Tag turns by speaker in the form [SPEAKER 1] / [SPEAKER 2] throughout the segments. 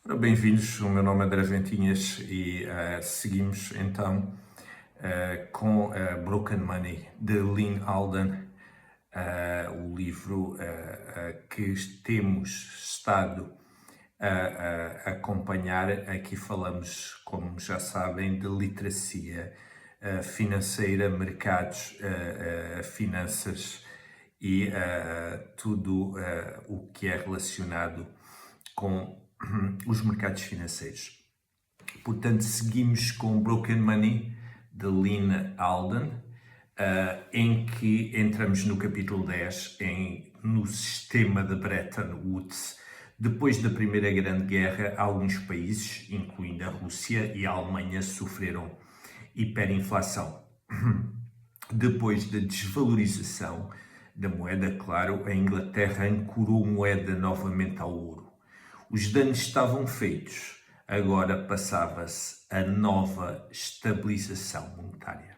[SPEAKER 1] Ora, bem-vindos, o meu nome é André Ventinhas e seguimos então com Broken Money, de Lynn Alden, o livro que temos estado a acompanhar. Aqui falamos, como já sabem, de literacia financeira, mercados, finanças e tudo o que é relacionado com os mercados financeiros. Portanto, seguimos com Broken Money, de Lynn Alden, em que entramos no capítulo 10, no sistema de Bretton Woods. Depois da Primeira Grande Guerra, alguns países, incluindo a Rússia e a Alemanha, sofreram hiperinflação. Depois da desvalorização da moeda, claro, a Inglaterra ancorou moeda novamente ao ouro. Os danos estavam feitos, agora passava-se a nova estabilização monetária.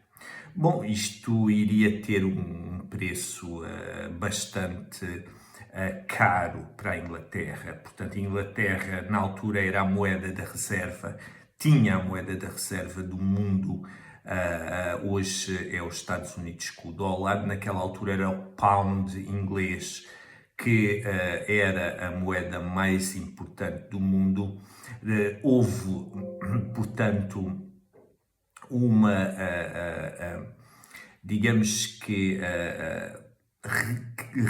[SPEAKER 1] Bom, isto iria ter um preço bastante caro para a Inglaterra. Portanto, a Inglaterra, na altura, era a moeda da reserva, tinha a moeda da reserva do mundo. Hoje é os Estados Unidos com o dólar. Naquela altura era o pound inglês, que era a moeda mais importante do mundo. Houve, portanto, uma, digamos que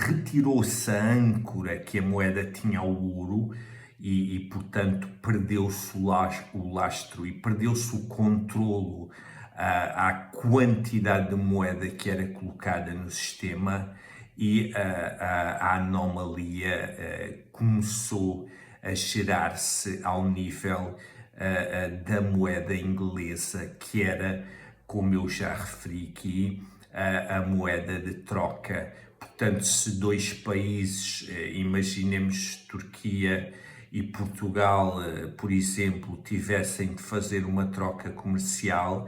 [SPEAKER 1] retirou-se a âncora que a moeda tinha ao ouro portanto, perdeu-se o lastro e perdeu-se o controlo à quantidade de moeda que era colocada no sistema e a anomalia começou a gerar-se ao nível da moeda inglesa, que era, como eu já referi aqui, a moeda de troca. Portanto, se dois países, imaginemos Turquia e Portugal, por exemplo, tivessem de fazer uma troca comercial,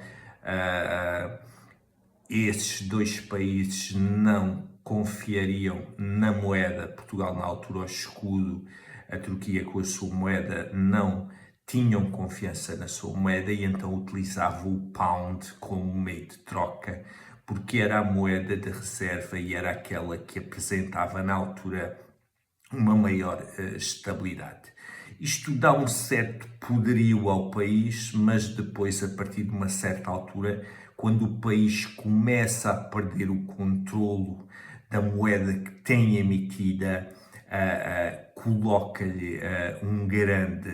[SPEAKER 1] esses dois países não confiariam na moeda. Portugal, na altura, o escudo, a Turquia, com a sua moeda, não tinham confiança na sua moeda e então utilizavam o pound como meio de troca, porque era a moeda de reserva e era aquela que apresentava, na altura, uma maior estabilidade. Isto dá um certo poderio ao país, mas depois, a partir de uma certa altura, quando o país começa a perder o controlo da moeda que tem emitida, coloca-lhe um grande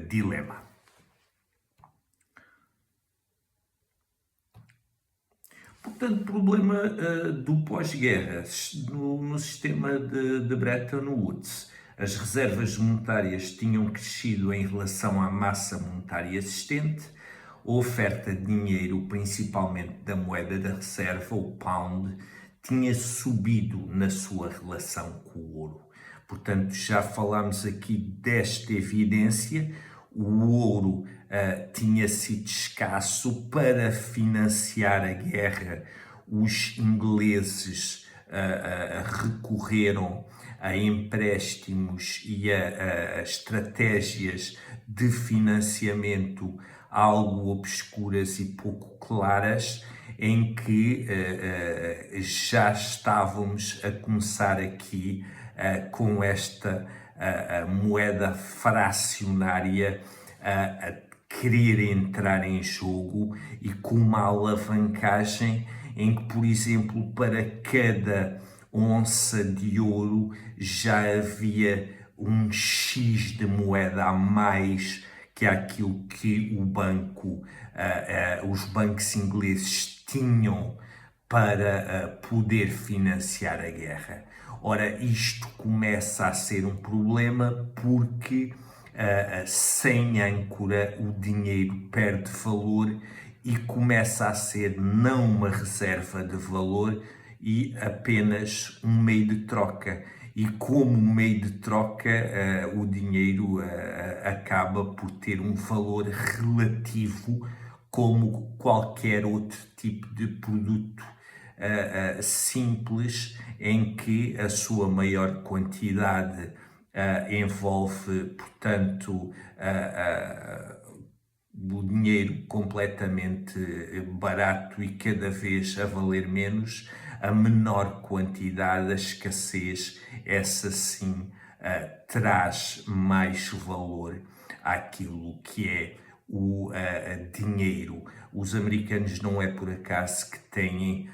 [SPEAKER 1] dilema. Portanto, problema do pós-guerra no sistema de Bretton Woods. As reservas monetárias tinham crescido em relação à massa monetária existente, a oferta de dinheiro, principalmente da moeda da reserva, o pound, tinha subido na sua relação com o ouro. Portanto, já falámos aqui desta evidência. O ouro tinha sido escasso para financiar a guerra. Os ingleses recorreram a empréstimos e a estratégias de financiamento algo obscuras e pouco claras, em que já estávamos a começar aqui com esta moeda fracionária a querer entrar em jogo e com uma alavancagem em que, por exemplo, para cada onça de ouro já havia um X de moeda a mais que aquilo que os bancos ingleses tinham para poder financiar a guerra. Ora, isto começa a ser um problema porque sem âncora o dinheiro perde valor e começa a ser não uma reserva de valor e apenas um meio de troca. E como meio de troca, o dinheiro acaba por ter um valor relativo como qualquer outro tipo de produto simples, em que a sua maior quantidade envolve, portanto, o dinheiro completamente barato e cada vez a valer menos, a menor quantidade, a escassez, essa sim traz mais valor àquilo que é o dinheiro. Os americanos não é por acaso que têm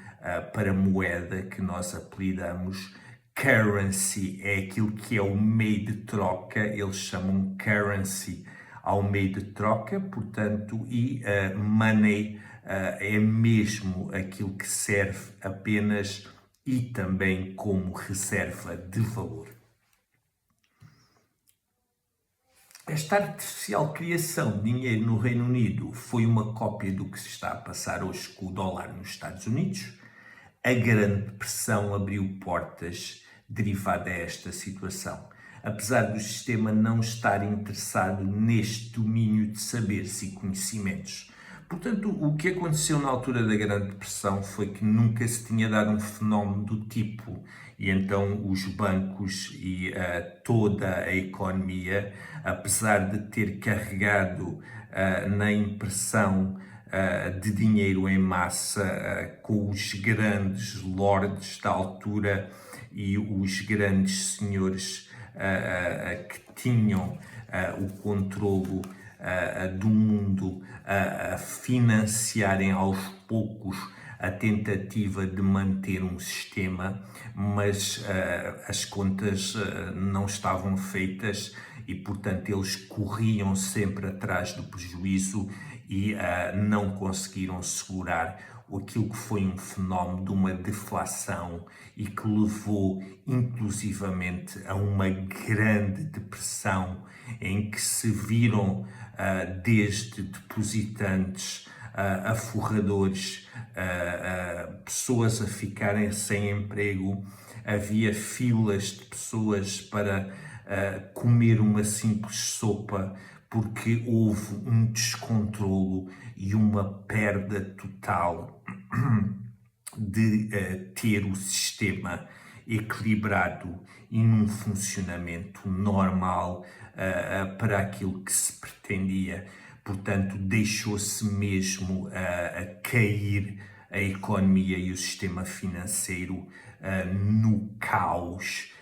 [SPEAKER 1] para moeda que nós apelidamos currency, é aquilo que é o meio de troca, eles chamam currency ao meio de troca, portanto, e money é mesmo aquilo que serve apenas e também como reserva de valor. Esta artificial criação de dinheiro no Reino Unido foi uma cópia do que se está a passar hoje com o dólar nos Estados Unidos. A Grande Depressão abriu portas derivada a esta situação, apesar do sistema não estar interessado neste domínio de saberes e conhecimentos. Portanto, o que aconteceu na altura da Grande Depressão foi que nunca se tinha dado um fenómeno do tipo, e então os bancos e toda a economia, apesar de ter carregado na impressão de dinheiro em massa com os grandes lords da altura e os grandes senhores que tinham o controlo do mundo a financiarem aos poucos a tentativa de manter um sistema, mas as contas não estavam feitas e, portanto, eles corriam sempre atrás do prejuízo e não conseguiram segurar aquilo que foi um fenómeno de uma deflação e que levou inclusivamente a uma grande depressão em que se viram desde depositantes a forradores, pessoas a ficarem sem emprego, havia filas de pessoas para comer uma simples sopa porque houve um descontrolo e uma perda total de ter o sistema equilibrado e num funcionamento normal para aquilo que se pretendia. Portanto, deixou-se mesmo a cair a economia e o sistema financeiro no caos,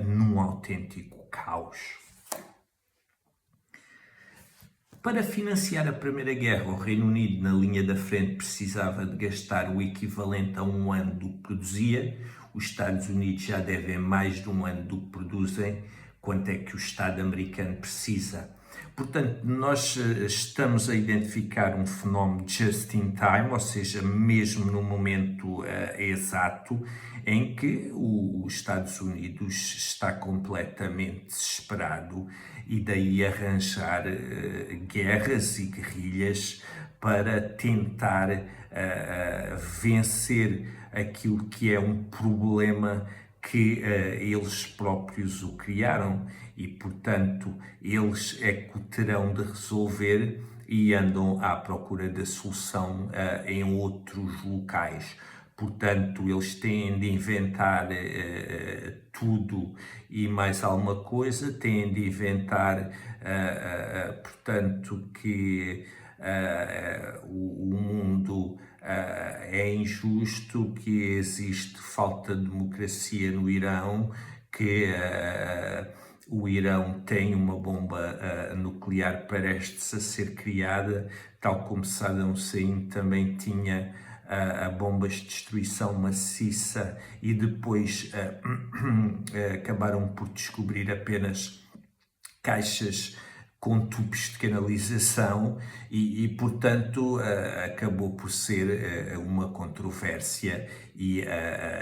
[SPEAKER 1] num autêntico caos. Para financiar a Primeira Guerra, o Reino Unido, na linha da frente, precisava de gastar o equivalente a um ano do que produzia. Os Estados Unidos já devem mais de um ano do que produzem, quanto é que o Estado americano precisa. Portanto, nós estamos a identificar um fenómeno just in time, ou seja, mesmo no momento exato, em que os Estados Unidos está completamente desesperado e daí arranjar guerras e guerrilhas para tentar vencer aquilo que é um problema que eles próprios o criaram e, portanto, eles é que o terão de resolver e andam à procura da solução em outros locais. Portanto, eles têm de inventar tudo e mais alguma coisa, têm de inventar, portanto, que o mundo é injusto, que existe falta de democracia no Irão, que o Irão tem uma bomba nuclear prestes a ser criada, tal como Saddam Hussein também tinha a bombas de destruição maciça e depois acabaram por descobrir apenas caixas com tubos de canalização e portanto, acabou por ser uma controvérsia e,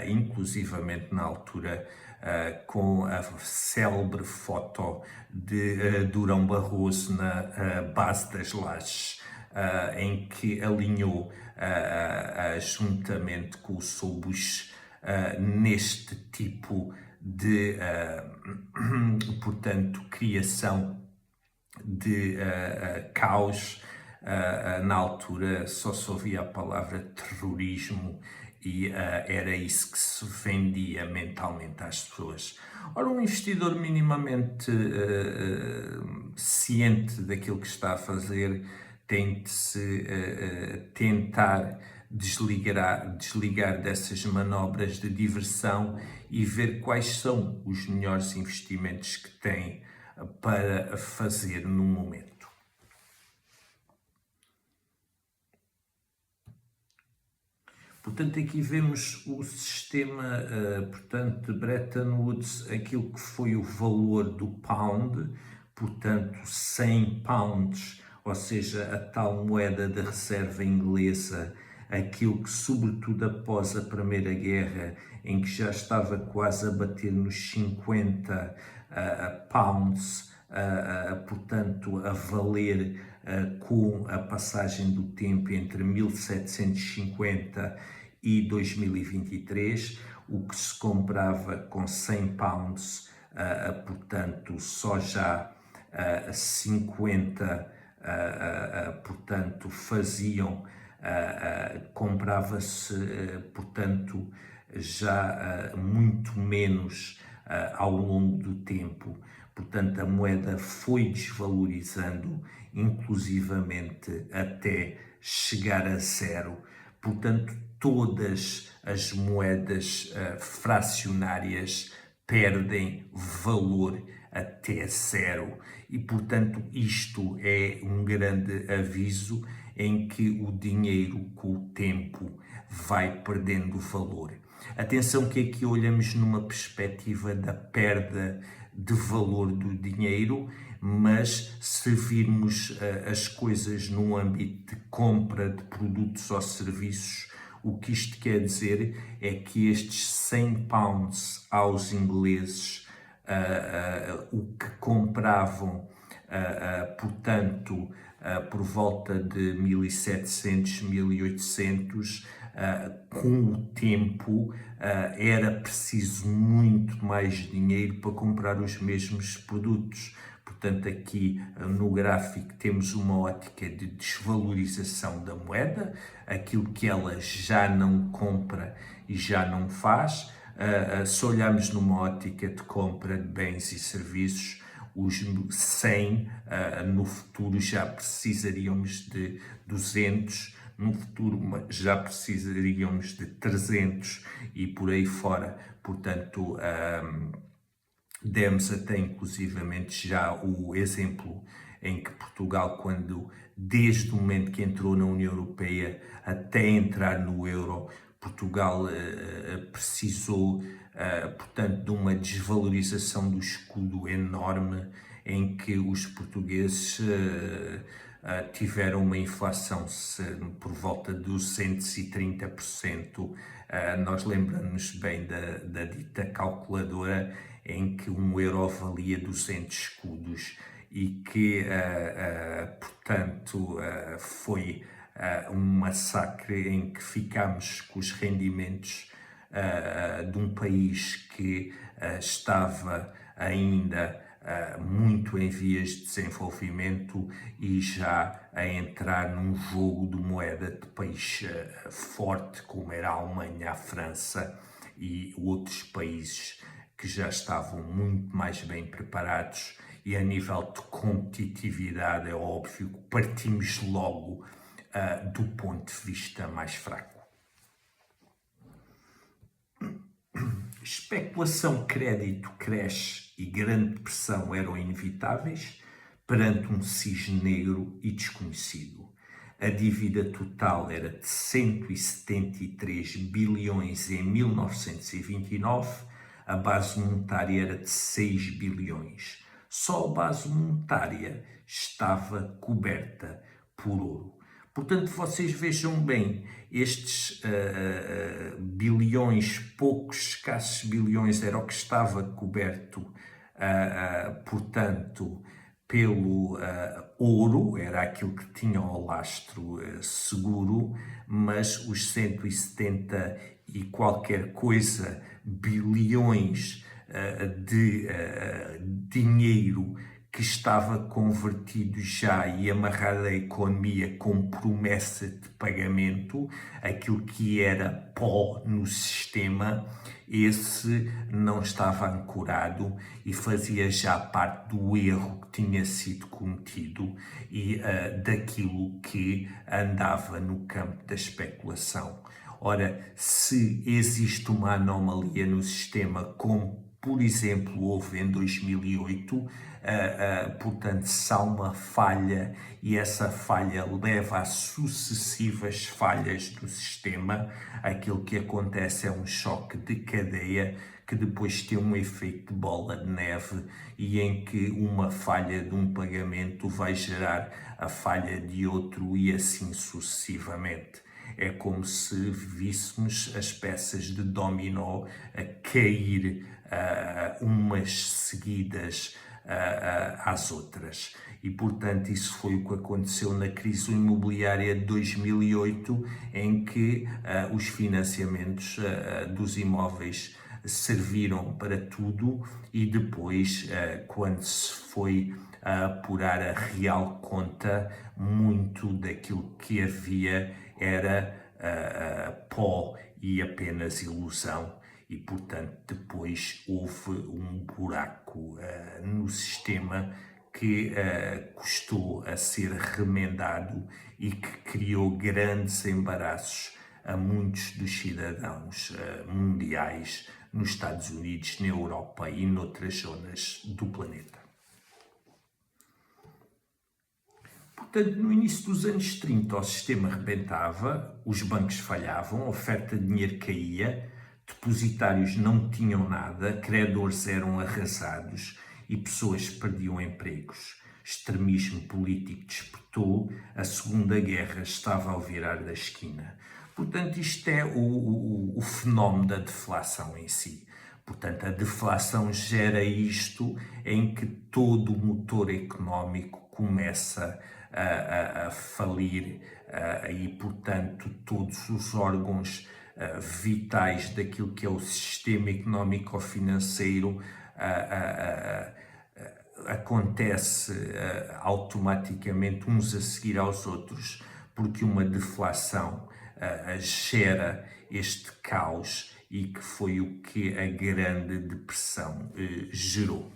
[SPEAKER 1] inclusivamente na altura, com a célebre foto de Durão Barroso na base das Lajes, em que alinhou juntamente com o Sobush neste tipo de, portanto, criação de caos. Na altura só se ouvia a palavra terrorismo e era isso que se vendia mentalmente às pessoas. Ora, um investidor minimamente ciente daquilo que está a fazer tem-se tentar desligar dessas manobras de diversão e ver quais são os melhores investimentos que tem para fazer no momento. Portanto, aqui vemos o sistema, portanto, de Bretton Woods, aquilo que foi o valor do pound, portanto, 100 pounds, ou seja, a tal moeda de reserva inglesa, aquilo que, sobretudo após a Primeira Guerra, em que já estava quase a bater nos 50 pounds, portanto, a valer com a passagem do tempo entre 1750 e 2023, o que se comprava com 100 pounds, portanto, só já 50, portanto, faziam, comprava-se, portanto, já muito menos ao longo do tempo. Portanto, a moeda foi desvalorizando, inclusivamente até chegar a zero. Portanto, todas as moedas fracionárias perdem valor até zero. E, portanto, isto é um grande aviso em que o dinheiro, com o tempo, vai perdendo valor. Atenção que aqui olhamos numa perspectiva da perda de valor do dinheiro, mas se virmos as coisas num âmbito de compra de produtos ou serviços, o que isto quer dizer é que estes 100 pounds aos ingleses, o que compravam, portanto, por volta de 1700, 1800, com o tempo era preciso muito mais dinheiro para comprar os mesmos produtos. Portanto, aqui no gráfico temos uma ótica de desvalorização da moeda, aquilo que ela já não compra e já não faz. Se olharmos numa ótica de compra de bens e serviços, os 100 no futuro já precisaríamos de 200, no futuro já precisaríamos de 300 e por aí fora. Portanto, demos até inclusivamente já o exemplo em que Portugal, desde o momento que entrou na União Europeia até entrar no euro, Portugal precisou, portanto, de uma desvalorização do escudo enorme, em que os portugueses tiveram uma inflação por volta de 230%. Nós lembramos bem da dita calculadora em que um euro valia 200 escudos e que, portanto, foi um massacre em que ficámos com os rendimentos de um país que estava ainda muito em vias de desenvolvimento e já a entrar num jogo de moeda de país forte, como era a Alemanha, a França e outros países que já estavam muito mais bem preparados. E a nível de competitividade, é óbvio que partimos logo do ponto de vista mais fraco. Especulação, crédito cresce e grande depressão eram inevitáveis perante um cisne negro e desconhecido. A dívida total era de 173 bilhões em 1929, a base monetária era de 6 bilhões. Só a base monetária estava coberta por ouro. Portanto, vocês vejam bem, estes bilhões, poucos, escassos bilhões, era o que estava coberto, portanto, pelo ouro, era aquilo que tinha o lastro seguro, mas os 170 e qualquer coisa bilhões de dinheiro que estava convertido já e amarrado à economia com promessa de pagamento, aquilo que era pó no sistema, esse não estava ancorado e fazia já parte do erro que tinha sido cometido e daquilo que andava no campo da especulação. Ora, se existe uma anomalia no sistema, como por exemplo houve em 2008, portanto, se há uma falha e essa falha leva a sucessivas falhas do sistema, aquilo que acontece é um choque de cadeia que depois tem um efeito de bola de neve e em que uma falha de um pagamento vai gerar a falha de outro e assim sucessivamente. É como se víssemos as peças de dominó a cair umas seguidas às outras. E, portanto, isso foi o que aconteceu na crise imobiliária de 2008, em que os financiamentos dos imóveis serviram para tudo e depois, quando se foi a apurar a real conta, muito daquilo que havia era pó e apenas ilusão. E, portanto, depois houve um buraco no sistema que custou a ser remendado e que criou grandes embaraços a muitos dos cidadãos mundiais nos Estados Unidos, na Europa e noutras zonas do planeta. Portanto, no início dos anos 30 o sistema rebentava, os bancos falhavam, a oferta de dinheiro caía, depositários não tinham nada, credores eram arrasados e pessoas perdiam empregos. Extremismo político despertou, a Segunda Guerra estava ao virar da esquina. Portanto, isto é o fenómeno da deflação em si. Portanto, a deflação gera isto em que todo o motor económico começa a falir e, portanto, todos os órgãos vitais daquilo que é o sistema económico-financeiro acontece automaticamente uns a seguir aos outros, porque uma deflação gera este caos e que foi o que a Grande Depressão gerou.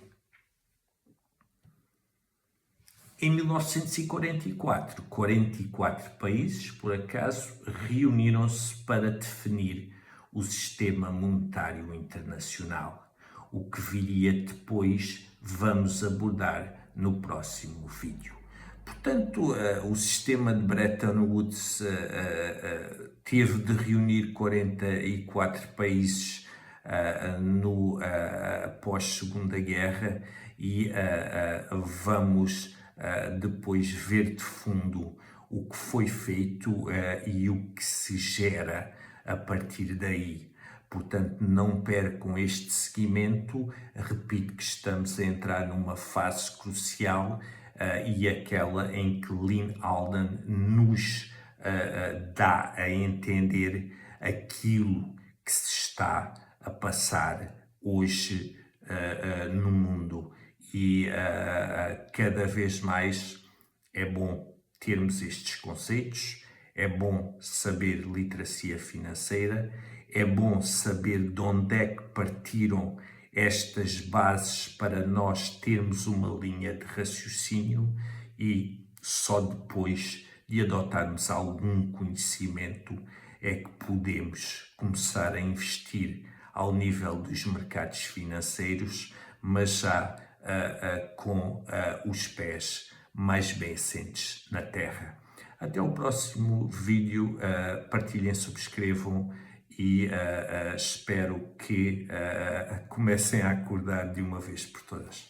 [SPEAKER 1] Em 1944, 44 países, por acaso, reuniram-se para definir o sistema monetário internacional. O que viria depois vamos abordar no próximo vídeo. Portanto, o sistema de Bretton Woods teve de reunir 44 países após a Segunda Guerra e vamos depois ver de fundo o que foi feito e o que se gera a partir daí. Portanto, não percam este seguimento. Repito que estamos a entrar numa fase crucial e aquela em que Lyn Alden nos dá a entender aquilo que se está a passar hoje no mundo. E cada vez mais é bom termos estes conceitos, é bom saber literacia financeira, é bom saber de onde é que partiram estas bases para nós termos uma linha de raciocínio e só depois de adotarmos algum conhecimento é que podemos começar a investir ao nível dos mercados financeiros, mas já com os pés mais bem assentes na terra. Até o próximo vídeo, partilhem, subscrevam e espero que comecem a acordar de uma vez por todas.